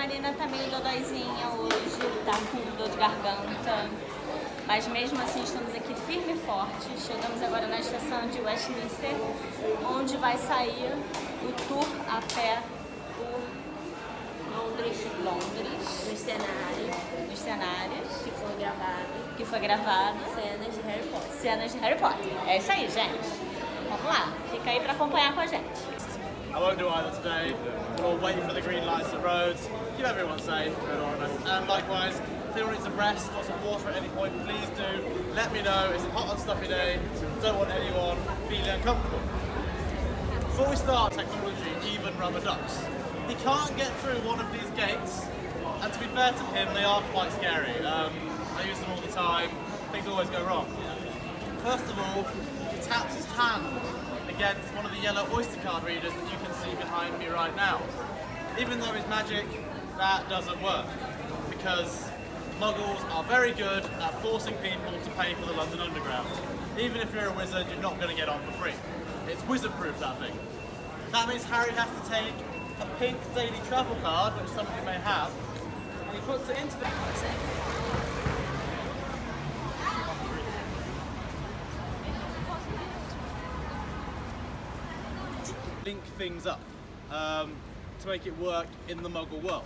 Marina tá meio dodóizinha hoje, tá com dor de garganta. Mas mesmo assim estamos aqui firme e forte. Chegamos agora na estação de Westminster, onde vai sair o tour a pé por Londres. Nos cenários. Que foi gravado. Cenas de Harry Potter. Cenas de Harry Potter. É isso aí, gente. Vamos lá. Fica aí pra acompanhar com a gente. I won't do either today. We'll wait for the green lights at roads, keep everyone safe, and likewise, if anyone needs a rest or some water at any point, please do let me know. It's a hot and stuffy day, don't want anyone feeling uncomfortable. Before we start technology, even rubber ducks. He can't get through one of these gates, and to be fair to him, they are quite scary. I use them all the time, things always go wrong. First of all, he taps his hand against one of the yellow Oyster card readers that you can see behind me right now. Even though it's magic, that doesn't work, because muggles are very good at forcing people to pay for the London Underground. Even if you're a wizard, you're not going to get on for free. It's wizard-proof, that thing. That means Harry has to take a pink daily travel card, which some of you may have, and he puts it into the... link things up to make it work in the Muggle world.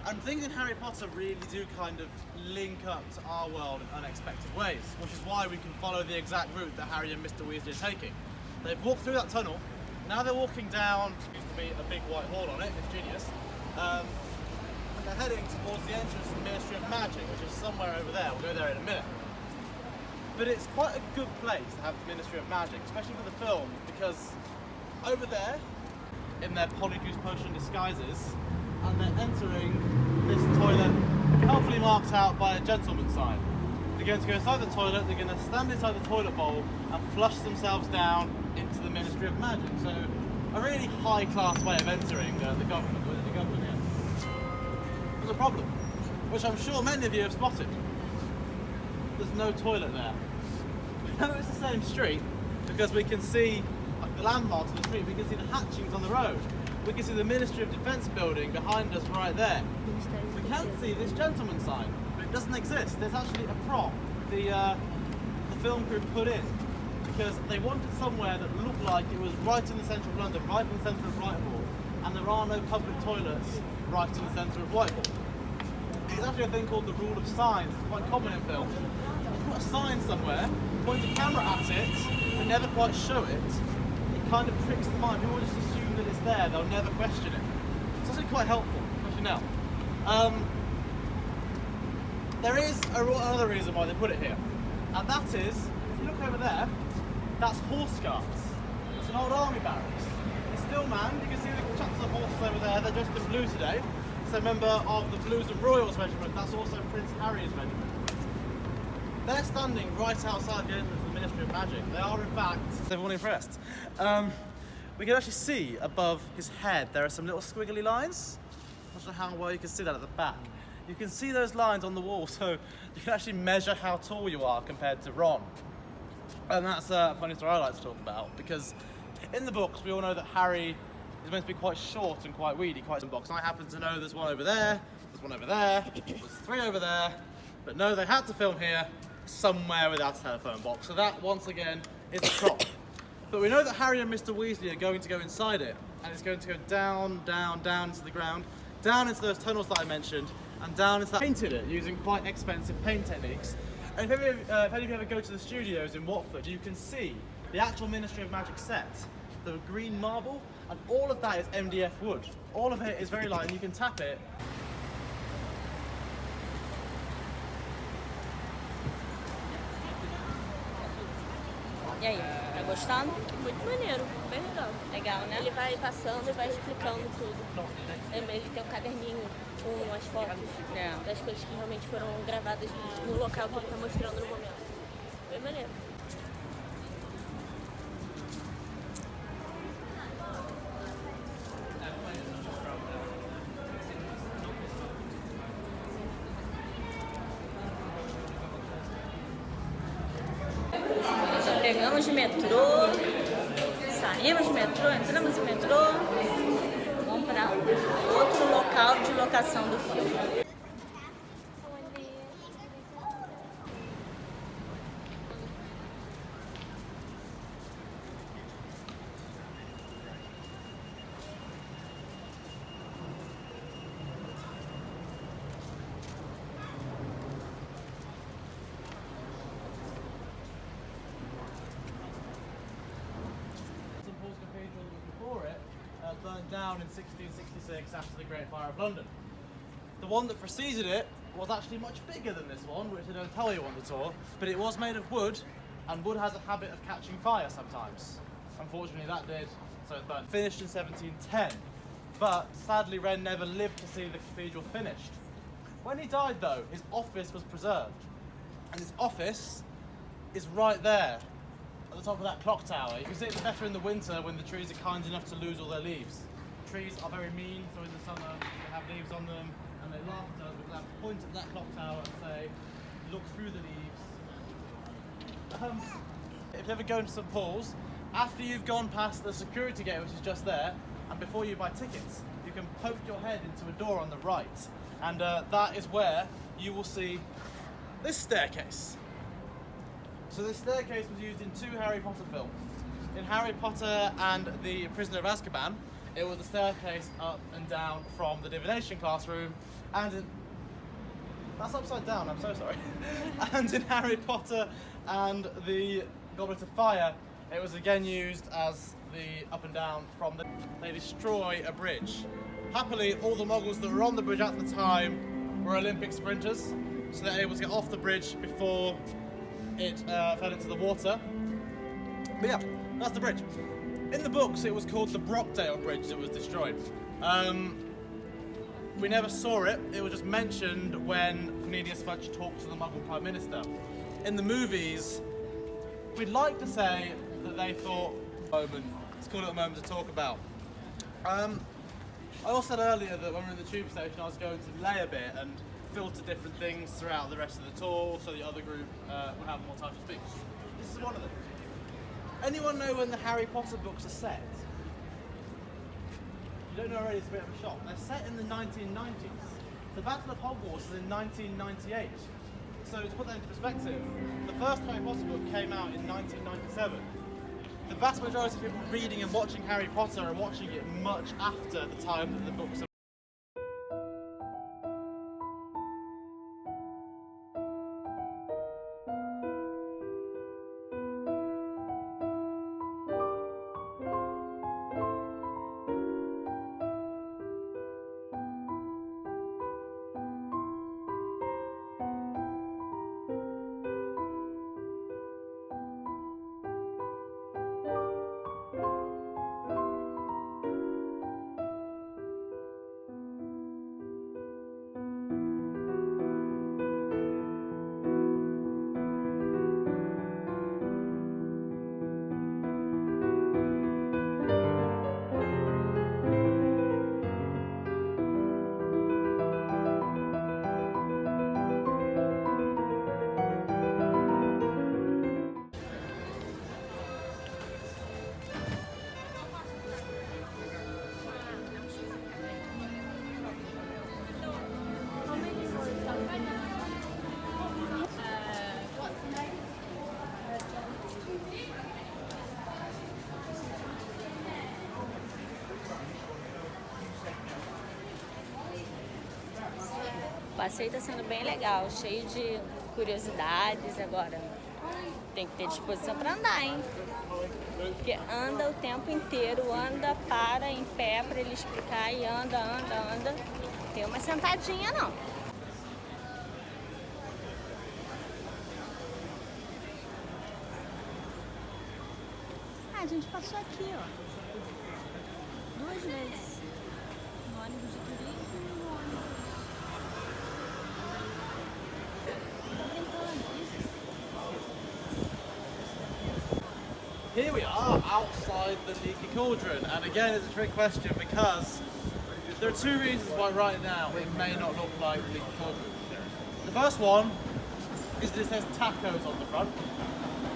And things in Harry Potter really do kind of link up to our world in unexpected ways, which is why we can follow the exact route that Harry and Mr. Weasley are taking. They've walked through that tunnel, now they're walking down, there used to be a big white hall on it, it's genius, and they're heading towards the entrance to the Ministry of Magic, which is somewhere over there. We'll go there in a minute. But it's quite a good place to have the Ministry of Magic, especially for the film, because over there, in their Polyjuice Potion disguises, and they're entering this toilet, helpfully marked out by a gentleman's sign. They're going to go inside the toilet, they're going to stand inside the toilet bowl and flush themselves down into the Ministry of Magic. So, a really high-class way of entering the government here. There's a problem, which I'm sure many of you have spotted. There's no toilet there. We know it's the same street because we can see the landmarks on the street, we can see the hatchings on the road. We can see the Ministry of Defence building behind us right there. We can see this gentleman's sign, but it doesn't exist. There's actually a prop the film crew put in because they wanted somewhere that looked like it was right in the centre of London, right in the centre of Whitehall, and there are no public toilets right in the centre of Whitehall. It's actually a thing called the rule of signs. It's quite common in films. You put a sign somewhere, point a camera at it, and never quite show it. Kind of tricks the mind. People just assume that it's there, they'll never question it. It's actually quite helpful, especially now. There is another reason why they put it here, and that is, if you look over there, that's horse guards. It's an old army barracks. It's still manned. You can see the chaps on horses over there, they're dressed in blue today. It's a member of the Blues and Royals regiment, that's also Prince Harry's regiment. They're standing right outside the entrance of the Ministry of Magic. They are, in fact, is everyone impressed? We can actually see above his head there are some little squiggly lines. I'm not sure how well you can see that at the back. You can see those lines on the wall, so you can actually measure how tall you are compared to Ron. And that's a funny story I like to talk about, because in the books we all know that Harry is meant to be quite short and quite weedy, quite some box. And I happen to know there's one over there, there's one over there, there's three over there, but no, they had to film here somewhere without a telephone box. So that, once again, is a prop. But we know that Harry and Mr. Weasley are going to go inside it, and it's going to go down, down, down into the ground, down into those tunnels that I mentioned, and down into that. Painted it using quite expensive paint techniques. And if any of you ever go to the studios in Watford, you can see the actual Ministry of Magic set, the green marble, and all of that is MDF wood. All of it is very light, and you can tap it. E aí, tá gostando? Muito maneiro, bem legal. Legal, né? Ele vai passando e vai explicando tudo. Ele tem um caderninho com as fotos das coisas que realmente foram gravadas no local que ele está mostrando no momento. Bem maneiro. Pegamos de metrô, saímos de metrô, entramos no metrô, vamos para outro local locação do filme. Burned down in 1666 after the Great Fire of London. The one that preceded it was actually much bigger than this one, which I don't tell you on the tour, but it was made of wood, and wood has a habit of catching fire sometimes. Unfortunately that did, so it burned. Finished in 1710, but sadly Wren never lived to see the cathedral finished. When he died though, his office was preserved, and his office is right there, at the top of that clock tower. You can see it's better in the winter when the trees are kind enough to lose all their leaves. Trees are very mean, so in the summer they have leaves on them and they laugh at us because I have to point at that clock tower and say, look through the leaves. If you ever go into St Paul's, after you've gone past the security gate, which is just there, and before you buy tickets, you can poke your head into a door on the right, and that is where you will see this staircase. So this staircase was used in 2 Harry Potter films. In Harry Potter and the Prisoner of Azkaban, it was the staircase up and down from the divination classroom, and in... That's upside down, I'm so sorry. And in Harry Potter and the Goblet of Fire, it was again used as the up and down from the... They destroy a bridge. Happily, all the Muggles that were on the bridge at the time were Olympic sprinters, so they're able to get off the bridge before it fell into the water. But yeah, that's the bridge. In the books it was called the Brockdale Bridge that was destroyed. We never saw it, it was just mentioned when Cornelius Fudge talked to the Muggle Prime Minister. In the movies, we'd like to say that they thought, let's call it a moment to talk about. I also said earlier that when we were in the tube station I was going to lay a bit and filter different things throughout the rest of the tour so the other group would have more time to speak. This is one of them. Anyone know when the Harry Potter books are set? If you don't know already, it's a bit of a shock. They're set in the 1990s. The Battle of Hogwarts is in 1998. So to put that into perspective, the first Harry Potter book came out in 1997. The vast majority of people reading and watching Harry Potter are watching it much after the time that the books are. O passeio está sendo bem legal, cheio de curiosidades. Agora tem que ter disposição para andar, hein? Porque anda o tempo inteiro, anda, para, em pé para ele explicar e anda. Tem uma sentadinha não. Ah, a gente passou aqui, ó, 2 vezes. No ônibus de turismo e no ônibus. Here we are outside the Leaky Cauldron, and again it's a trick question because there are 2 reasons why right now it may not look like the Leaky Cauldron. The first one is that it says tacos on the front.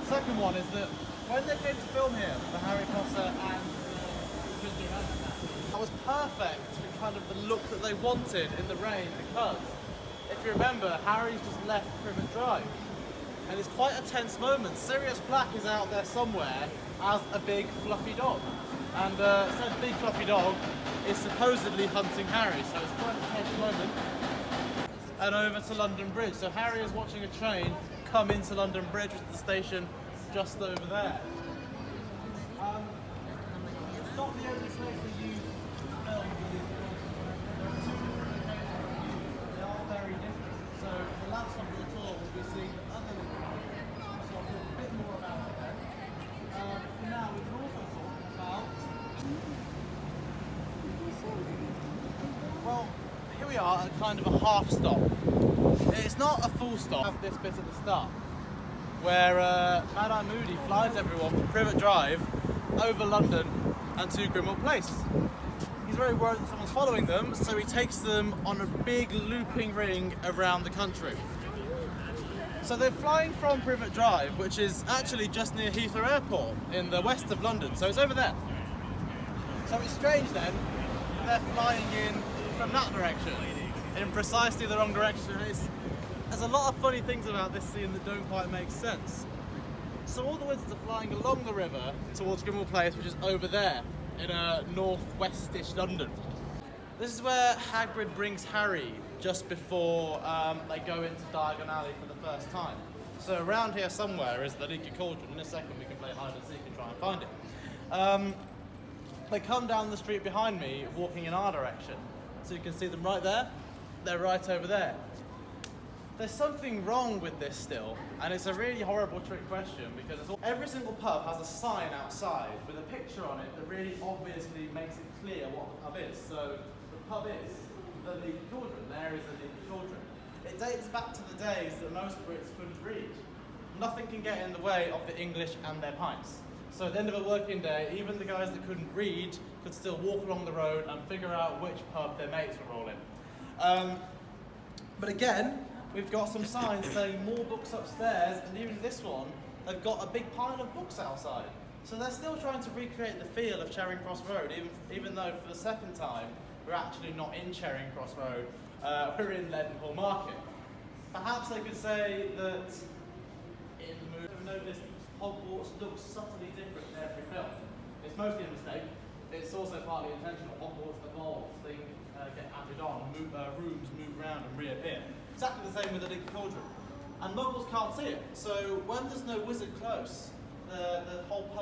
The second one is that when they came to film here, the Harry Potter and that was perfect kind of the look that they wanted in the rain, because if you remember, Harry's just left Privet Drive. And it's quite a tense moment. Sirius Black is out there somewhere as a big fluffy dog. And said big fluffy dog is supposedly hunting Harry, so it's quite a tense moment. And over to London Bridge. So Harry is watching a train come into London Bridge, which is the station just over there. It's not the only place that you film they are very different. So the last one we'll tour will be seeing other locations. So I'll talk a bit more about it then. For now we can also talk about, well, here we are at kind of a half stop. It's not a full stop. Have this bit at the start, where Mad-Eye Moody flies everyone from Privet Drive over London and to Grimmauld Place. He's very worried that someone's following them, so he takes them on a big looping ring around the country. So they're flying from Privet Drive, which is actually just near Heathrow Airport in the west of London, so it's over there. So it's strange then, they're flying in from that direction, in precisely the wrong direction. There's a lot of funny things about this scene that don't quite make sense. So all the wizards are flying along the river towards Grimmauld Place, which is over there in northwestish London. This is where Hagrid brings Harry just before they go into Diagon Alley for the first time. So around here somewhere is the Leaky Cauldron. In a second we can play hide and seek and try and find it. They come down the street behind me, walking in our direction. So you can see them right there. They're right over there. There's something wrong with this still, and it's a really horrible trick question, because every single pub has a sign outside with a picture on it that really obviously makes it clear what the pub is. So the pub is the Leaky Cauldron. There is the Leaky Cauldron. It dates back to the days that most Brits couldn't read. Nothing can get in the way of the English and their pints. So at the end of a working day, even the guys that couldn't read could still walk along the road and figure out which pub their mates were all in. But again, we've got some signs saying more books upstairs, and even this one, they've got a big pile of books outside. So they're still trying to recreate the feel of Charing Cross Road, even though for the second time, we're actually not in Charing Cross Road, we're in Leadenhall Market. Perhaps they could say that in the movie, I've noticed Hogwarts looks subtly different in every film. It's mostly a mistake. It's also partly intentional. Hogwarts evolves, things get added on, rooms move around and reappear. Exactly the same with the Leaky Cauldron. And Muggles can't see it, so when there's no wizard close, the whole pub